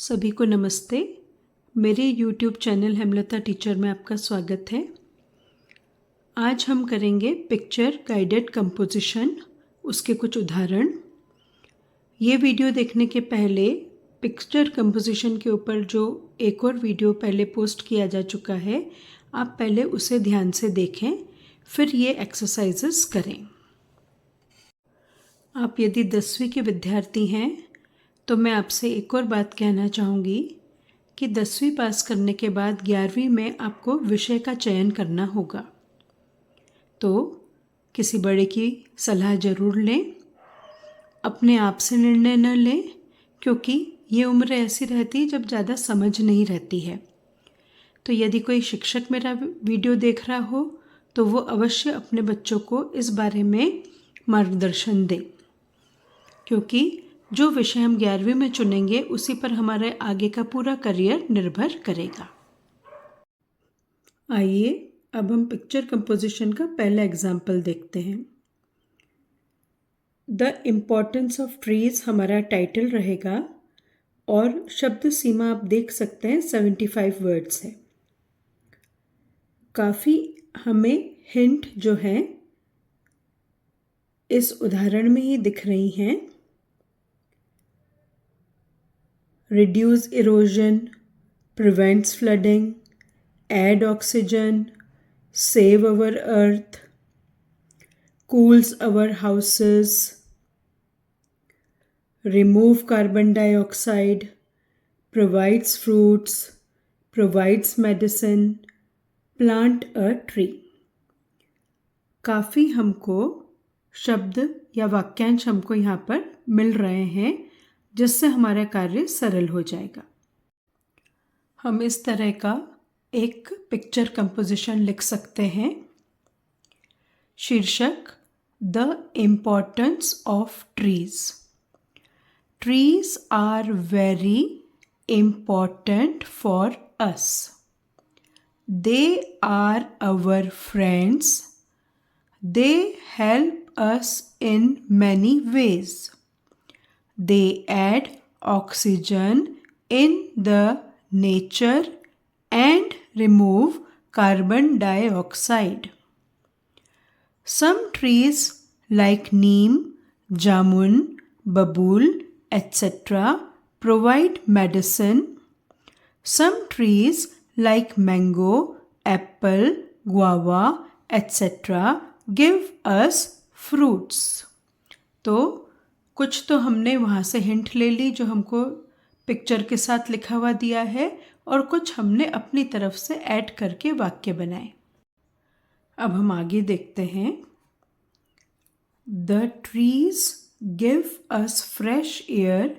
सभी को नमस्ते। मेरे YouTube चैनल हेमलता टीचर में आपका स्वागत है। आज हम करेंगे पिक्चर गाइडेड कंपोजिशन, उसके कुछ उदाहरण। ये वीडियो देखने के पहले पिक्चर कंपोजिशन के ऊपर जो एक और वीडियो पहले पोस्ट किया जा चुका है, आप पहले उसे ध्यान से देखें, फिर ये एक्सरसाइजेस करें। आप यदि 10वीं के विद्यार्थी हैं तो मैं आपसे एक और बात कहना चाहूँगी कि 10वीं पास करने के बाद 11वीं में आपको विषय का चयन करना होगा। तो किसी बड़े की सलाह ज़रूर लें, अपने आप से निर्णय न लें, क्योंकि ये उम्र ऐसी रहती है जब ज़्यादा समझ नहीं रहती है। तो यदि कोई शिक्षक मेरा वीडियो देख रहा हो तो वो अवश्य अपने बच्चों को इस बारे में मार्गदर्शन दें, क्योंकि जो विषय हम 11वीं में चुनेंगे उसी पर हमारे आगे का पूरा करियर निर्भर करेगा। आइए अब हम पिक्चर कंपोजिशन का पहला एग्जाम्पल देखते हैं। द इम्पॉर्टेंस ऑफ ट्रीज हमारा टाइटल रहेगा और शब्द सीमा आप देख सकते हैं 75 वर्ड्स है। काफ़ी हमें हिंट जो है इस उदाहरण में ही दिख रही हैं। Reduce erosion, prevents flooding, add oxygen, save our earth, cools our houses, remove carbon dioxide, provides fruits, provides medicine, plant a tree। काफ़ी हमको शब्द या वाक्यांश हमको यहाँ पर मिल रहे हैं, जिससे हमारा कार्य सरल हो जाएगा। हम इस तरह का एक पिक्चर कंपोजिशन लिख सकते हैं। शीर्षक the importance of trees. Trees are very important for us. They are our friends. They help us in many ways. They add oxygen in the nature and remove carbon dioxide. Some trees like neem, jamun, babool, etc. provide medicine. Some trees like mango, apple, guava, etc. give us fruits. तो कुछ तो हमने वहाँ से hint ले ली जो हमको picture के साथ लिखा हुआ दिया है, और कुछ हमने अपनी तरफ से ऐड करके वाक्य बनाए। अब हम आगे देखते हैं। The trees give us fresh air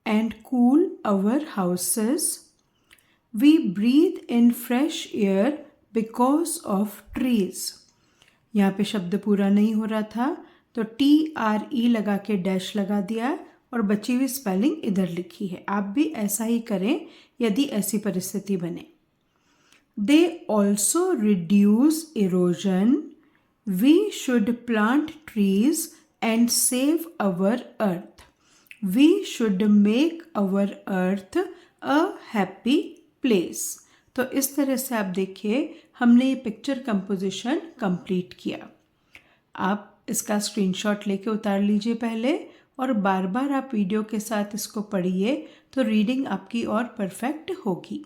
and cool our houses. We breathe in fresh air because of trees. यहाँ पे शब्द पूरा नहीं हो रहा था तो TRE लगा के डैश लगा दिया और बची हुई स्पेलिंग इधर लिखी है। आप भी ऐसा ही करें यदि ऐसी परिस्थिति बने। They also reduce erosion. We should plant trees and save our earth. We should make our earth a happy place. तो इस तरह से आप देखिए हमने ये पिक्चर कंपोजिशन कंप्लीट किया। आप इसका स्क्रीनशॉट लेके उतार लीजिए पहले, और बार बार आप वीडियो के साथ इसको पढ़िए तो रीडिंग आपकी और परफेक्ट होगी।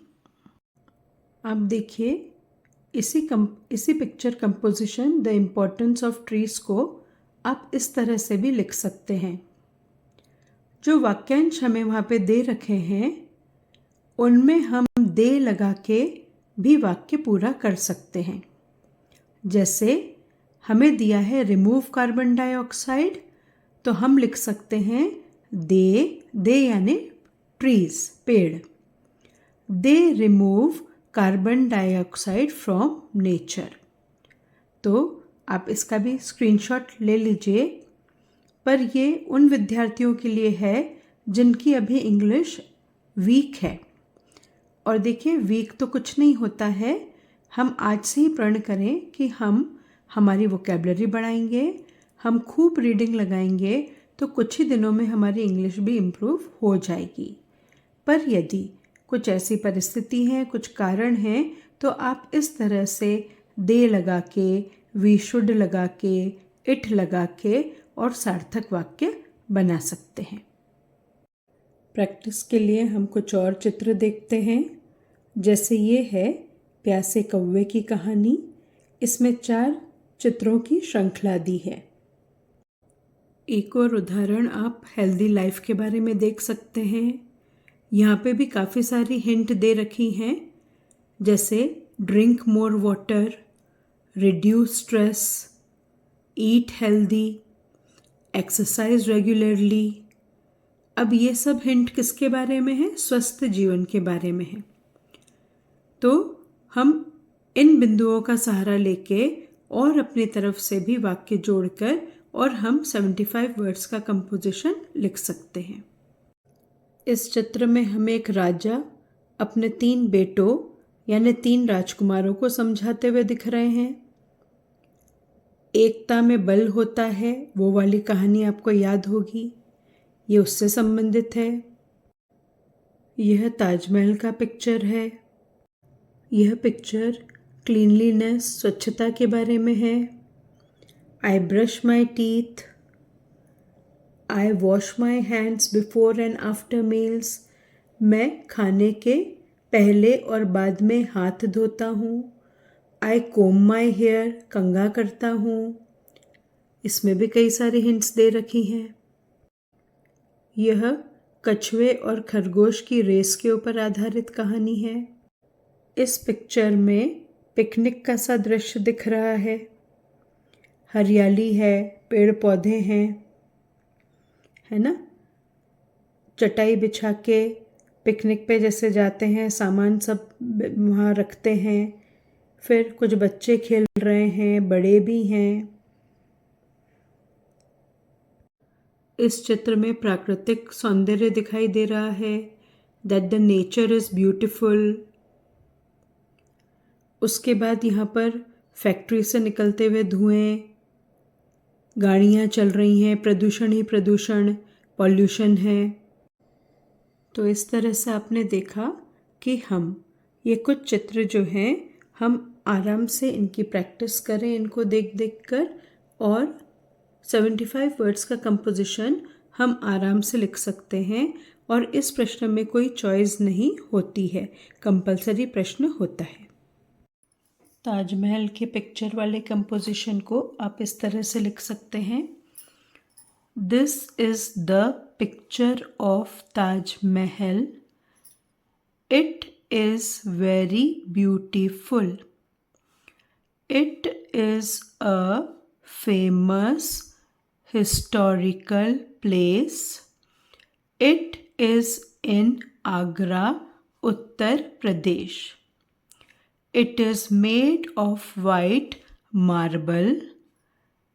आप देखिए इसी picture composition the importance of trees को आप इस तरह से भी लिख सकते हैं। जो वाक्यांश हमें वहाँ पे दे रखे हैं उनमें हम दे लगा के भी वाक्य पूरा कर सकते हैं। जैसे हमें दिया है रिमूव कार्बन डाइऑक्साइड, तो हम लिख सकते हैं दे यानी ट्रीज, पेड़। They remove carbon dioxide from nature. तो आप इसका भी स्क्रीनशॉट ले लीजिए, पर ये उन विद्यार्थियों के लिए है जिनकी अभी इंग्लिश वीक है। और देखिए वीक तो कुछ नहीं होता है, हम आज से ही प्रण करें कि हम हमारी वोकैबुलरी बढ़ाएंगे, हम खूब रीडिंग लगाएंगे तो कुछ ही दिनों में हमारी इंग्लिश भी इम्प्रूव हो जाएगी। पर यदि कुछ ऐसी परिस्थिति है, कुछ कारण है, तो आप इस तरह से दे लगा के, वी शुड लगा के, इट लगा के और सार्थक वाक्य बना सकते हैं। प्रैक्टिस के लिए हम कुछ और चित्र देखते हैं। जैसे ये है प्यासे कौवे की कहानी। इसमें 4 चित्रों की श्रृंखला दी है। एक और उदाहरण आप हेल्दी लाइफ के बारे में देख सकते हैं। यहाँ पे भी काफ़ी सारी हिंट दे रखी हैं, जैसे drink more water, reduce stress, eat healthy, exercise regularly. अब ये सब हिंट किसके बारे में है? स्वस्थ जीवन के बारे में है। तो हम इन बिंदुओं का सहारा लेके और अपनी तरफ से भी वाक्य जोड़कर और हम 75 वर्ड्स का कंपोजिशन लिख सकते हैं। इस चित्र में हमें एक राजा अपने 3 बेटों यानी 3 राजकुमारों को समझाते हुए दिख रहे हैं। एकता में बल होता है, वो वाली कहानी आपको याद होगी, ये उससे संबंधित है। यह ताजमहल का पिक्चर है। यह पिक्चर क्लीनलीनेस, स्वच्छता के बारे में है। I brush my teeth, I wash my hands before and after meals. मैं खाने के पहले और बाद में हाथ धोता हूँ। आई कोम माई हेयर, कंघा करता हूँ। इसमें भी कई सारी हिंट्स दे रखी हैं। यह कछुए और खरगोश की रेस के ऊपर आधारित कहानी है। इस पिक्चर में पिकनिक का सा दृश्य दिख रहा है। हरियाली है, पेड़ पौधे हैं, है ना। चटाई बिछा के पिकनिक पे जैसे जाते हैं, सामान सब वहाँ रखते हैं। फिर कुछ बच्चे खेल रहे हैं, बड़े भी हैं। इस चित्र में प्राकृतिक सौंदर्य दिखाई दे रहा है, that the nature is beautiful. उसके बाद यहाँ पर फैक्ट्री से निकलते हुए धुएं, गाड़ियाँ चल रही हैं, प्रदूषण ही प्रदूषण, पॉल्यूशन है। तो इस तरह से आपने देखा कि हम ये कुछ चित्र जो हैं, हम आराम से इनकी प्रैक्टिस करें, इनको देख देख कर, और 75 वर्ड्स का कंपोजिशन हम आराम से लिख सकते हैं। और इस प्रश्न में कोई चॉइस नहीं होती है, कंपलसरी प्रश्न होता है। ताजमहल के पिक्चर वाले कंपोजिशन को आप इस तरह से लिख सकते हैं। This is the picture of Taj Mahal. It is very beautiful. It is a famous historical place. It is in Agra, Uttar Pradesh. It is made of white marble.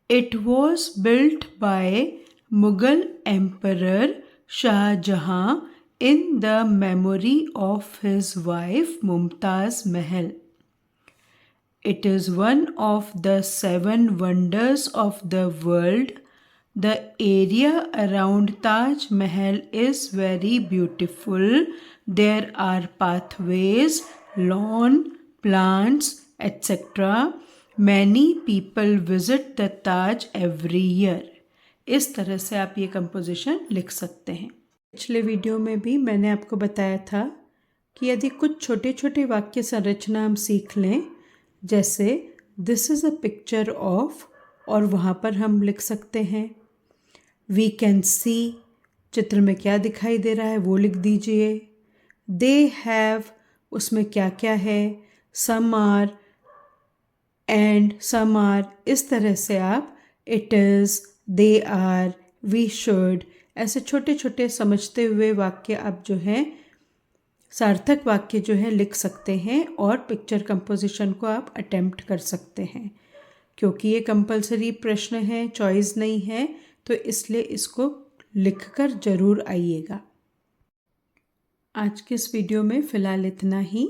It was built by Mughal Emperor Shah Jahan in the memory of his wife Mumtaz Mahal. It is one of the 7 wonders of the world. The area around Taj Mahal is very beautiful. There are pathways, lawn, plants, etc. Many people visit the Taj every year. इस तरह से आप ये composition लिख सकते हैं। पिछले video में भी मैंने आपको बताया था कि यदि कुछ छोटे छोटे वाक्य संरचना हम सीख लें, जैसे this is a picture of, और वहाँ पर हम लिख सकते हैं वी कैन सी, चित्र में क्या दिखाई दे रहा है वो लिख दीजिए। दे हैव, उसमें क्या क्या है, some are and some are, इस तरह से आप it is, they are, we should, ऐसे छोटे छोटे समझते हुए वाक्य आप जो हैं, सार्थक वाक्य जो है लिख सकते हैं और पिक्चर कंपोजिशन को आप अटेम्प्ट कर सकते हैं। क्योंकि ये कंपलसरी प्रश्न है, चॉइस नहीं है, तो इसलिए इसको लिखकर ज़रूर आइएगा। आज के इस वीडियो में फ़िलहाल इतना ही।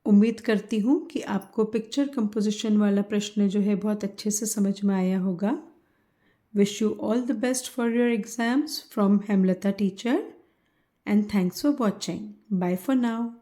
उम्मीद करती हूँ कि आपको पिक्चर कंपोजिशन वाला प्रश्न जो है बहुत अच्छे से समझ में आया होगा। Wish you all the best for your exams from Hemlata teacher. and thanks for watching. Bye for now.